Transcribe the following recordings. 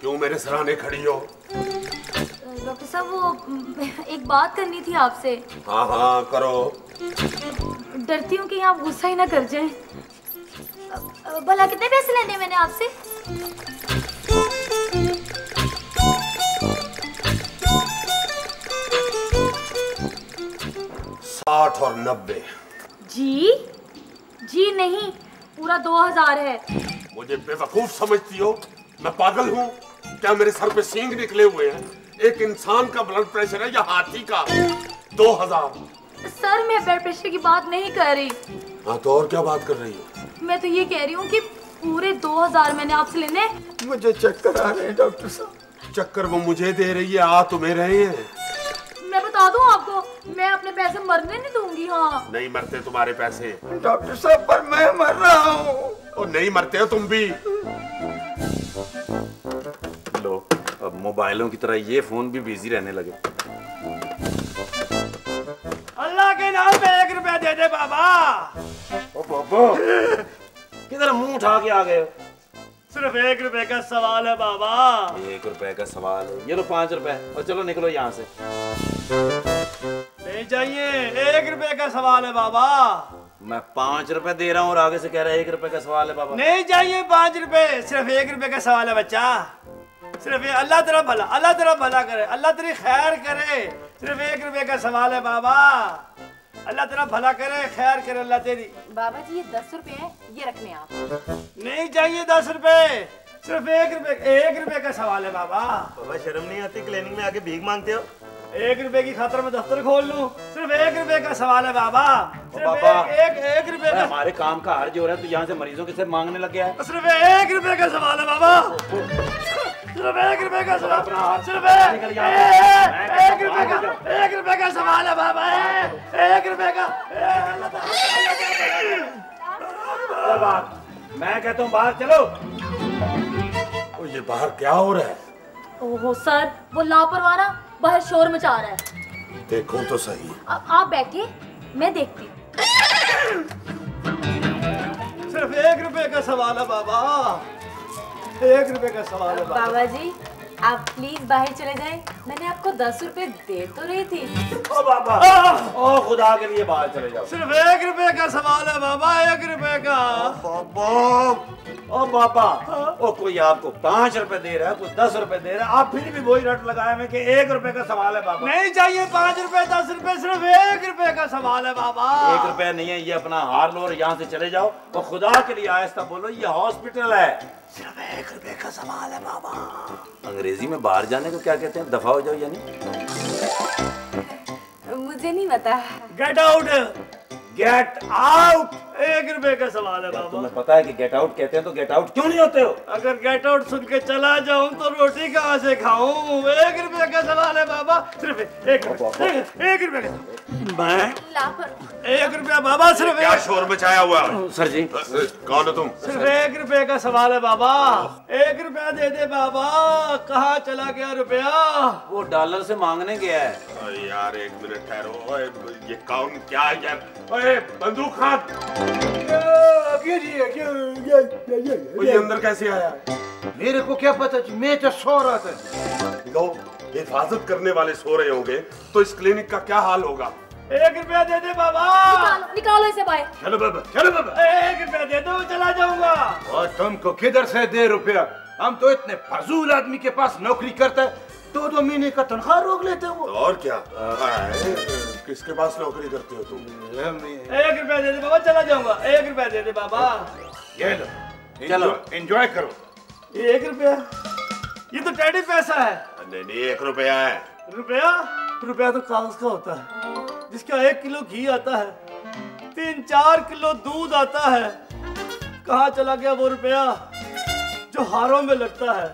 क्यों मेरे सराहने खड़ी हो? डॉक्टर साहब वो एक बात करनी थी आपसे। हाँ हाँ करो। डरती हूँ कि आप गुस्सा ही ना कर जाएं। भला कितने पैसे लेने मैंने आपसे? 60 और 90। जी जी नहीं, पूरा 2000 है। मुझे बेवकूफ समझती हो? मैं पागल हूँ क्या? मेरे सर पे सींग निकले हुए हैं। एक इंसान का ब्लड प्रेशर है या हाथी का? 2000। सर मैं ब्लड प्रेशर की बात नहीं कर रही। हाँ तो और क्या बात कर रही हो? मैं तो ये कह रही हूँ कि पूरे 2000 मैंने आपसे लेने। मुझे चक्कर आ रहे हैं डॉक्टर साहब। चक्कर वो मुझे दे रही है, आ तुम्हें रहे हैं। मैं बता दूं आपको, मैं अपने पैसे मरने नहीं दूंगी। हाँ नहीं मरते तुम्हारे पैसे डॉक्टर साहब, पर मैं मर रहा हूँ। और नहीं मरते हो तुम भी। लो, अब मोबाइलों की तरह ये फोन भी बिजी रहने लगे। अल्लाह के नाम पे 1 रुपया दे दे बाबा। ओ बाबा, किधर मुंह उठा के आ गए? सिर्फ 1 रुपए का सवाल है बाबा। 1 रुपए का सवाल है? ये लो 5 रुपए और चलो निकलो यहाँ से। नहीं चाहिए, 1 रुपए का सवाल है बाबा। मैं 5 रुपए दे रहा हूँ और आगे से कह रहा है 1 रुपए का सवाल है बाबा। नहीं चाहिए 5 रुपए, सिर्फ 1 रुपए का सवाल है बच्चा। सिर्फ अल्लाह तेरा भला, अल्लाह तेरा भला करे, अल्लाह तेरी खैर करे। सिर्फ 1 रुपए का सवाल है बाबा। अल्लाह तेरा भला करे, खैर करे अल्लाह तेरी। बाबा जी ये 10 रुपए हैं, ये रखने आप। नहीं चाहिए 10 रुपए, सिर्फ 1 रुपए का सवाल है बाबा। बाबा शर्म नहीं आती क्लिनिक में आके भीख मांगते हो? 1 रुपए की खातिर मैं दफ्तर खोल लूं? सिर्फ 1 रुपए का सवाल है बाबा। सिर्फ बाबा, एक रुपए का। हमारे काम का हर्ज हो रहा है, तो यहाँ से मरीजों के से मांगने लग गया है। सिर्फ 1 रुपए का सवाल है बाबा। सिर्फ 1 रुपए का सवाल। सिर्फ 1 रुपए का सवाल है बाबा। 1 रुपए का। मैं कहता हूँ बाहर चलो। ओ ये बाहर क्या हो रहा है? ओहो सर, वो लापरवाह ना बाहर शोर मचा रहा है। देखो तो सही। अब आप बैठिए, मैं देखती हूँ। सिर्फ 1 रुपए का सवाल है बाबा। 1 रुपए का सवाल है बाबा। बाबा जी आप प्लीज बाहर चले जाएं, मैंने आपको 10 रुपए दे तो रही थी। ओ बाबा, ओ खुदा के लिए बाहर चले जाओ। सिर्फ 1 रुपए का सवाल है बाबा। 1 रुपए का। ओ बाबा, ओ कोई आपको 5 रुपए दे रहा है, कोई 10 रुपए दे रहा है, आप फिर भी वही रट लगाए में कि 1 रुपए का सवाल है बाबा। नहीं चाहिए 5 रुपए 10 रुपए, सिर्फ 1 रुपए का सवाल है बाबा। 1 रुपया नहीं है, ये अपना हार लो और यहाँ से चले जाओ। और खुदा के लिए आहिस्ता बोलो, ये हॉस्पिटल है। सिर्फ 1 रुपए का सवाल है बाबा। अंग्रेजी में बाहर जाने को क्या कहते हैं? दफा हो जाओ यानी। मुझे नहीं पता। Get out. Get out. 1 रुपए का सवाल है बाबा। तुम्हें पता है कि गेट आउट कहते हैं, तो गेट आउट क्यों नहीं होते हो? अगर गेट आउट सुन के चला जाऊं तो रोटी कहाँ से खाऊं? 1 रुपए का सवाल है बाबा। सिर्फ 1 रुपए का। मैं 1 रुपया बाबा। सिर्फ क्या शोर मचाया हुआ है? सर जी, कौन हो तुम? सिर्फ 1 रुपए का सवाल है बाबा। 1 रुपया दे दे बाबा। कहाँ चला गया रुपया? वो डॉलर से मांगने गया है। अरे यार 1 मिनट ठहरो। ओए, ये कौन क्या है यार? ओए बंदूक हाथ। ये अंदर कैसे आया है? मेरे को क्या पता, मैं तो सो रहा था। लो, हिफाजत करने वाले सो रहे होंगे तो इस क्लिनिक का क्या हाल होगा? 1 रुपया दे दे बाबा। निकालो इसे बाहर। चलो बाबा, चलो बाबा। 1 रुपया दे दो, चला जाऊंगा। और तुमको किधर से दे रुपया? हम तो इतने फजूल आदमी के पास नौकरी करते हैं, 2-2 महीने का तनख्वाह रोक लेते हो। तो और क्या? किसके पास नौकरी करते हो तुम? 1 रुपया दे दे बाबा, चला जाऊंगा। 1 रुपया दे दे बाबा। ये लो, चलो एंजॉय करो। 1 रुपया? ये तो टेडी पैसा है। नहीं 1 रुपया है। रुपया तो कागज का होता है, जिसका 1 किलो घी आता है, 3-4 किलो दूध आता है। कहाँ चला गया वो रुपया जो हारों में लगता है?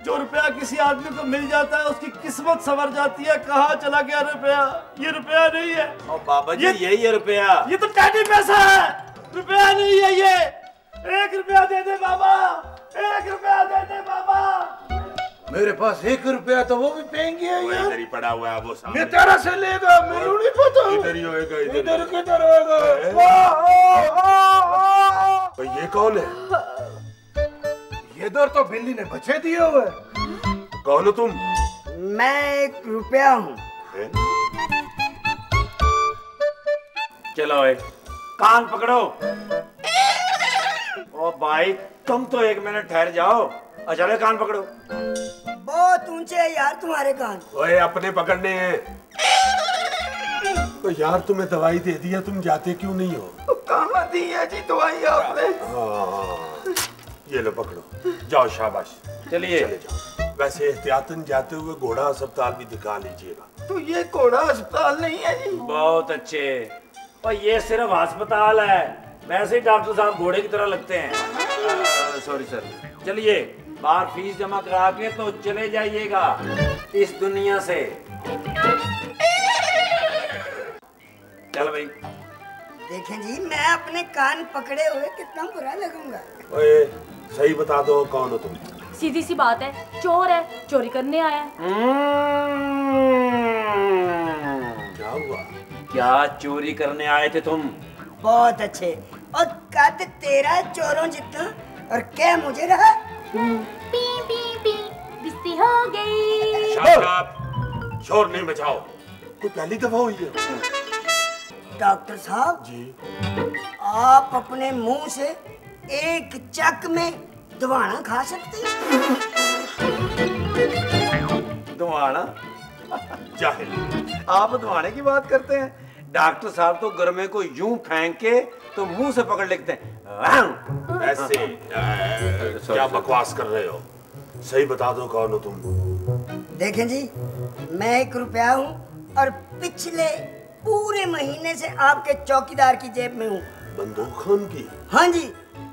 जो रुपया किसी आदमी को मिल जाता है उसकी किस्मत संवर जाती है। कहाँ चला गया रुपया? ये रुपया नहीं है। ओ बाबा जी, यही है रुपया। ये तो टेडी पैसा है, रुपया नहीं है ये। 1 रुपया दे दे बाबा। 1 रुपया दे दे बाबा। मेरे पास 1 रुपया तो वो भी पेंगे है वो यार। इधर ही पड़ा हुआ है वो सामने। मैं तेरा से लेगा, मेरे नहीं पता। इधर ही होएगा। इधर किधर होगा? तो ये कौन है? ये इधर तो बिल्ली ने बचे दिए हुए। कौन हो तुम? मैं 1 रुपया हूँ। चलो भाई कान पकड़ो। ओ भाई तुम तो 1 मिनट ठहर जाओ। चलो कान पकड़ो। बहुत ऊंचे है यार तुम्हारे कान। ओए अपने पकड़ने हैं। तो यार तुम्हें दवाई दे दिया, तुम जाते क्यों नहीं हो? कहाँ दी है जी दवाई आपने? हाँ, ये लो पकड़ो, जाओ शाबाश। चलिए चले जाओ। वैसे एहतियातन जाते हुए घोड़ा अस्पताल भी दिखा लीजिएगा। तो ये घोड़ा अस्पताल नहीं है जी? बहुत अच्छे। और ये सिर्फ अस्पताल है, वैसे ही डॉक्टर साहब घोड़े की तरह लगते हैं। Sorry sir. चलिए बाहर फीस जमा करा के तो चले जाइएगा इस दुनिया से। चल भाई। देखें जी मैं अपने कान पकड़े हुए कितना बुरा लगूंगा। ओए सही बता दो कौन हो तुम? सीधी सी बात है, चोर है, चोरी करने आया है। क्या हुआ? क्या चोरी करने आए थे तुम? बहुत अच्छे। और कद तेरा चोरों जितना और क्या मुझे रहा। पी पी पी बिस्ती हो गई। शाबाश, शोर नहीं मचाओ। कोई पहली दफा हुई है? डॉक्टर साहब जी आप अपने मुंह से एक चक में दवाना खा सकते हैं। दवाना? जाहिल। आप दवाने की बात करते हैं? डॉक्टर साहब तो गर्मे को यूं फेंक के तो मुंह से पकड़ लेते हैं। ऐसे क्या बकवास कर रहे हो? सही बता दो कौन हो तुम? देखें जी मैं 1 रुपया हूँ और पिछले पूरे महीने से आपके चौकीदार की जेब में हूँ। बंदूक खान की? हाँ जी,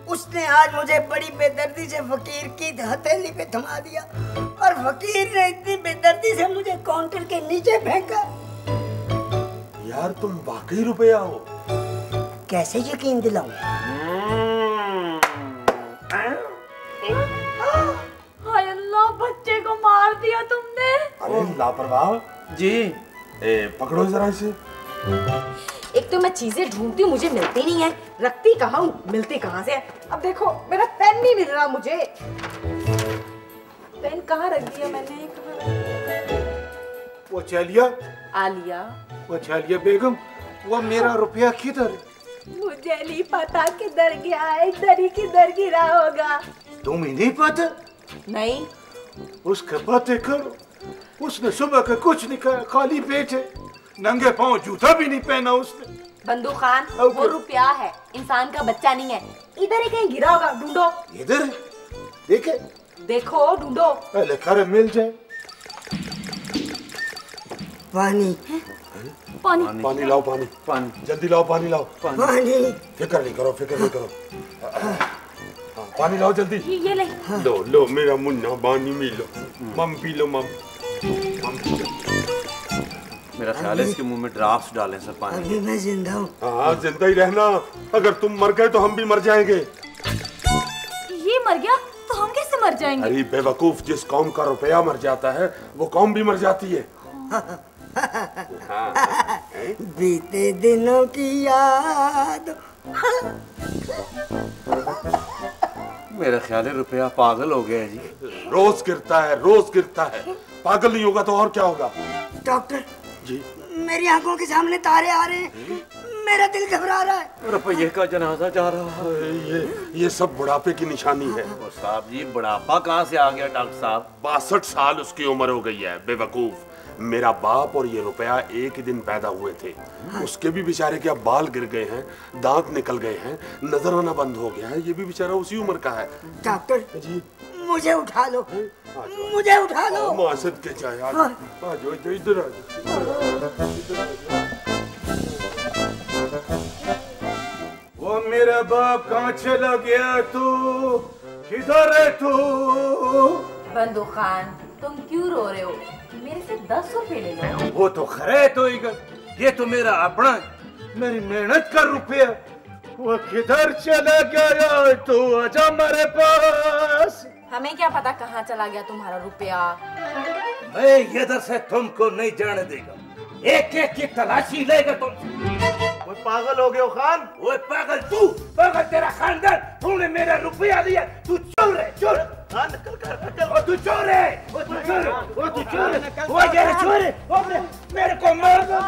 उसने आज मुझे बड़ी बेदर्दी से फकीर की हथेली पे थमा दिया और फकीर ने इतनी बेदर्दी से मुझे काउंटर के नीचे फेंका। यार तुम वाकई रुपया हो? कैसे यकीन दिलाऊं? हाय अल्लाह, बच्चे को मार दिया तुमने। अरे लापरवाह जी। पकड़ो जरा इसे। एक तो मैं चीजें ढूंढती हूँ, मुझे मिलती नहीं है, रखती कहाँ हूँ, मिलती कहाँ से है। अब देखो मेरा पेन नहीं मिल रहा मुझे। पेन कहाँ रख दिया मैंने? कहाँ रख दिया? वो चलिया, आलिया, वो चलिया बेगम, वो मेरा रुपया किधर है? मुझे नहीं पता किधर गया है, इधर ही किधर गिरा होगा। तुम्हें नहीं पता? नहीं। उसका बातें करो। उसने सुबह का कुछ नहीं खाया, खाली पेट है, नंगे पांव, जूता भी नहीं पहना उसने। बंदू खान वो रुपया है, इंसान का बच्चा नहीं है। इधर ही कहीं गिरा होगा, ढूंढो। इधर देखे? देखो ढूंढो। पहले कर मिल जाए। पानी पानी पानी लाओ, पानी पानी जल्दी लाओ, पानी लाओ। पानी। फिक्र नहीं करो, फिक्र नहीं करो। पानी लाओ जल्दी। ये ले। लो लो मेरा मुन्ना, पानी पी लो। मम पी लो, मम पी लो। मेरा ख्याल है इसके मुंह में ड्राफ्ट डालें सर पानी। अभी मैं जिंदा हूँ। हाँ जिंदा ही रहना, अगर तुम मर गए तो हम भी मर जाएंगे। ये मर गया तो हम कैसे मर जाएंगे? अरे बेवकूफ, जिस कौम का रुपया मर जाता है वो कौम भी मर जाती है। बीते दिनों की याद। मेरा ख्याल है रुपया पागल हो गया है जी। रोज गिरता है, रोज गिरता है। पागल नहीं होगा तो और क्या होगा? डॉक्टर जी मेरी आंखों के सामने तारे आ रहे हैं, मेरा दिल घबरा रहा है। रुपये का जनाजा जा रहा है। ये सब बुढ़ापे की निशानी है। ओ साहब जी, बुढ़ापा कहाँ से आ गया डॉक्टर साहब? 62 साल उसकी उम्र हो गई है बेवकूफ। मेरा बाप और ये रुपया एक ही दिन पैदा हुए थे। उसके भी बेचारे के अब बाल गिर गए हैं, दांत निकल गए हैं, नजर आना बंद हो गया है। ये भी बेचारा उसी उम्र का है। डॉक्टर जी मुझे उठा लो, मुझे उठा लो। मासद के चाहे आ जाओ, इधर आ जाओ। वो मेरा बाप कहाँ चला गया? तू किधर है तू? बंदू खान तुम क्यों रो रहे हो? मेरे से 10 रुपए ले लो। वो तो खरे तो ये तो मेरा अपना, मेरी मेहनत का रुपया। वो किधर चला गया? तू आजा मेरे पास। हमें क्या पता कहाँ चला गया तुम्हारा रुपया। मैं इधर से तुमको नहीं जाने देगा, एक एक की तलाशी लेगा तुम। वो पागल हो गए हो खान? वो पागल तू, पागल तेरा खानदान। तूने मेरा रुपया लिया, तू चोर है, चोर। हाँ निकल कर निकल। ओ तू चोर है, ओ तू चोर है, ओ तू चोर है, ओ ये चोर है। ओ मेरे को मार दो,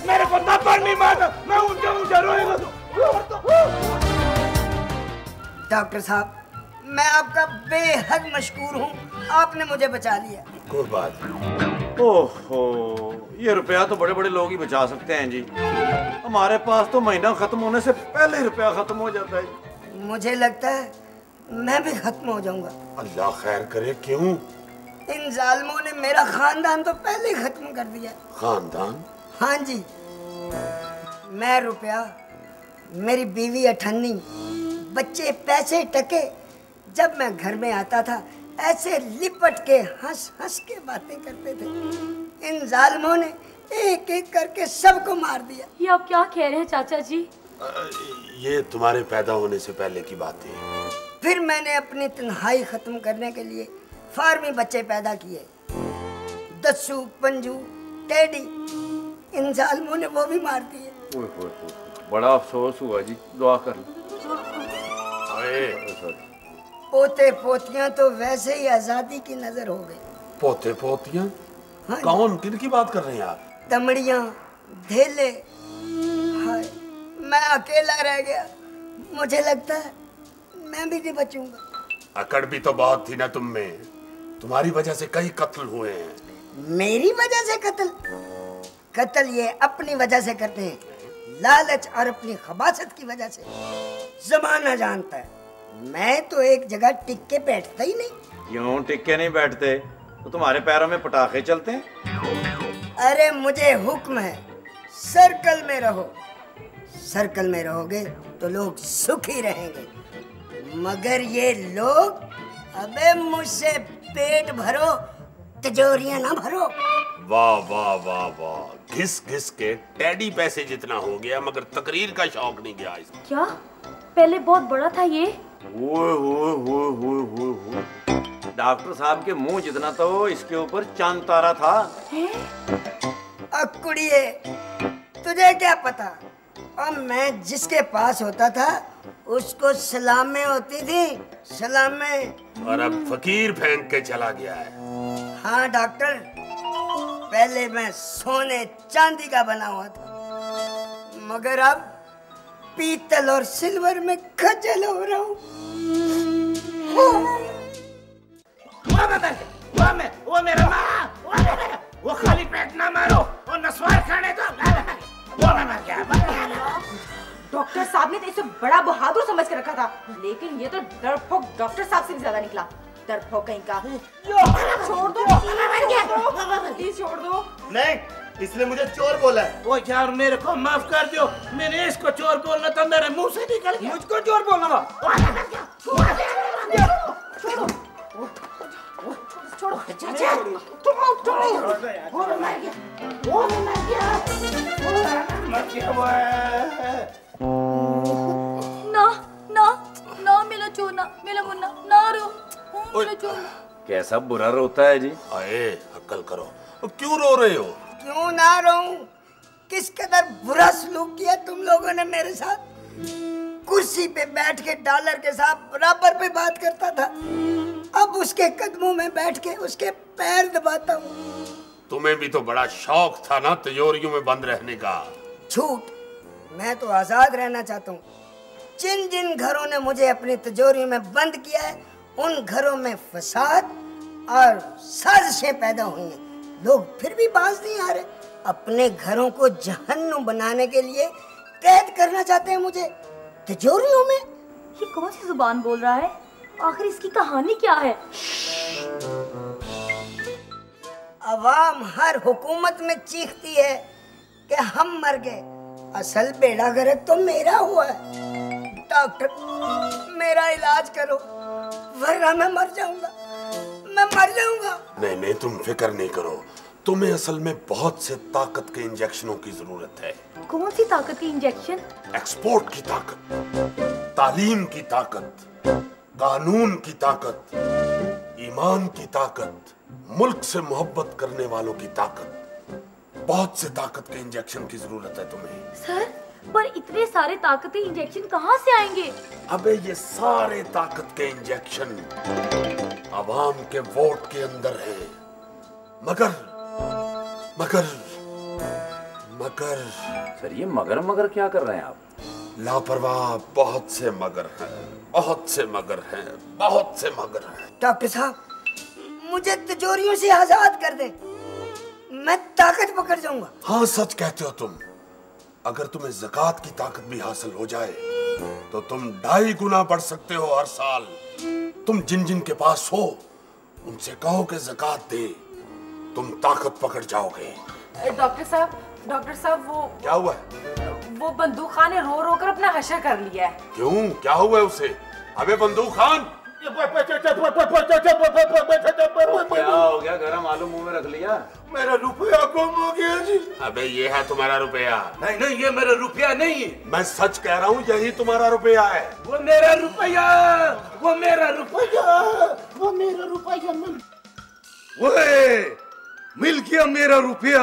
मेरे को थप्पड़ नहीं मारना, मैं ऊंचा ऊंचा रोएगा तू। डॉक्टर साहब, मैं आपका बेहद मशकूर हूँ, आपने मुझे बचा लिया। कोई बात नहीं। ओहो, ये रुपया तो बड़े बड़े लोग ही बचा सकते हैं जी। हमारे पास तो महीना खत्म होने से पहले ही रुपया खत्म हो जाता है। मुझे लगता है मैं भी खत्म हो जाऊंगा। अल्लाह खैर करे। क्यों? इन जालिमों ने मेरा खानदान तो पहले ही खत्म कर दिया। खानदान? हाँ जी, मैं रुपया, मेरी बीवी अठन्नी, बच्चे पैसे टके, जब मैं घर में आता था ऐसे लिपट के हंस हंस के बातें करते थे। इन जालिमों ने एक एक करके सबको मार दिया। ये आप क्या कह रहे हैं चाचा जी? ये तुम्हारे पैदा होने से पहले की बात है। फिर मैंने अपनी तन्हाई खत्म करने के लिए फार्मी बच्चे पैदा किए, दस्सू, पंजू, टेडी। इन जालिमों ने वो भी मार दिए। ओए होए होए, बड़ा अफसोस हुआ जी, दुआ कर लो। पोते पोतियां तो वैसे ही आजादी की नजर हो गई। पोते पोतियां? हाँ, कौन, किन की बात कर रहे हैं आप? दमड़ियां, धेले। हाय, मैं अकेला रह गया। मुझे लगता है मैं भी नहीं बचूंगा। अकड़ भी तो बहुत थी ना तुम में। तुम्हारी वजह से कई कत्ल हुए हैं। मेरी वजह से कत्ल? कत्ल ये अपनी वजह से करते हैं, लालच और अपनी खबासत की वजह से। जमाना जानता है, मैं तो एक जगह टिक के बैठता ही नहीं। क्यों टिक के नहीं बैठते? तो तुम्हारे पैरों में पटाखे चलते हैं। अरे मुझे हुक्म है, सर्कल में रहो। सर्कल में रहोगे तो लोग सुखी रहेंगे, मगर ये लोग, अबे मुझसे पेट भरो, तिजोरियां ना भरो। वाह वाह वाह वाह, घिस घिस के टेडी पैसे जितना हो गया, मगर तकरीर का शौक नहीं गया इसमें। क्या? पहले बहुत बड़ा था ये। डॉक्टर साहब के मुंह जितना तो इसके ऊपर चांद तारा था। अकुड़िए, तुझे क्या पता? अब मैं जिसके पास होता था उसको सलामें होती थी, सलामें। और अब फकीर फेंक के चला गया है। हाँ डॉक्टर, पहले मैं सोने चांदी का बना हुआ था, मगर अब पीतल और सिल्वर में खजल हो रहा हूँ। वो मेरा माँ, वो खाली पेट ना मारो, वो नस्वार खाने दो। वो मैं मर गया। डॉक्टर साहब ने तो इसे बड़ा बहादुर समझ के रखा था, लेकिन ये तो डरपोक डॉक्टर साहब से भी ज्यादा निकला। डरपोक कहीं का। छोड़ दो, प्लीज छोड़ दो। नहीं, इसने मुझे चोर बोला है। वो यार मेरे को माफ कर दो, मैंने इसको चोर बोलना था, मेरे मुंह से निकल गया। मुझको चोर बोलना था। छोड़ो, ना ना ना, मेरा चोना, मेरा मुन्ना, ना रो, मेरा चोना। कैसा बुरा रोता है जी। अरे अक्ल करो, अब क्यों रो रहे हो? क्यों ना रहूं? किस कदर बुरा सलूक किया तुम लोगों ने मेरे साथ। कुर्सी पे बैठ के डॉलर के साथ बराबर पे बात करता था, अब उसके कदमों में बैठ के उसके पैर दबाता हूँ। तुम्हें भी तो बड़ा शौक था ना तिजोरियों में बंद रहने का। झूठ, मैं तो आजाद रहना चाहता हूँ। जिन जिन घरों ने मुझे अपनी तिजोरी में बंद किया है, उन घरों में फसाद और साजिशें पैदा हुई हैं। लोग फिर भी बाज नहीं आ रहे, अपने घरों को जहन्नुम बनाने के लिए कैद करना चाहते हैं मुझे तिजोरियों में। ये कौन सी जुबान बोल रहा है? आखिर इसकी कहानी क्या है? अवाम हर हुकूमत में चीखती है कि हम मर गए, असल बेड़ा गर्क तो मेरा हुआ है। डॉक्टर, मेरा इलाज करो, वरना मैं मर जाऊंगा, मैं मर जाऊंगा। नहीं नहीं, तुम फिक्र नहीं करो, तुम्हें असल में बहुत से ताकत के इंजेक्शनों की जरूरत है। कौन सी ताकत की इंजेक्शन? एक्सपोर्ट की ताकत, तालीम की ताकत, कानून की ताकत, ईमान की ताकत, मुल्क से मोहब्बत करने वालों की ताकत। बहुत से ताकत के इंजेक्शन की जरूरत है तुम्हें। सर, पर इतने सारे ताकती इंजेक्शन कहाँ से आएंगे? अबे ये सारे ताकत के इंजेक्शन आवाम के वोट के अंदर है। मगर मगर मगर सर ये मगर मगर क्या कर रहे हैं आप? लापरवाह बहुत से मगर हैं, बहुत से मगर हैं, बहुत से मगर हैं। डॉक्टर साहब मुझे तिजोरियों से आजाद कर दे, मैं ताकत पकड़ जाऊंगा। हाँ सच कहते हो तुम। अगर तुम्हें ज़कात की ताकत भी हासिल हो जाए तो तुम 2.5 गुना बढ़ सकते हो हर साल। तुम जिन जिन के पास हो उनसे कहो कि ज़कात दे, तुम ताकत पकड़ जाओगे। डॉक्टर साहब वो क्या हुआ है? वो बंदूक खान ने रो रो कर अपना हशर कर लिया है। क्यों, क्या हुआ है उसे? अबे बंदूक खान, क्या हो गया? गरम आलू मुंह में रख लिया? मेरा रुपया गुम हो गया जी। अबे ये है तुम्हारा रुपया। नहीं नहीं, ये मेरा रुपया नहीं है। मैं सच कह रहा हूँ, यही तुम्हारा रुपया है। वो मेरा रुपया, वो मेरा रुपया, वो मेरा रुपया। वो मिल गया मेरा रुपया।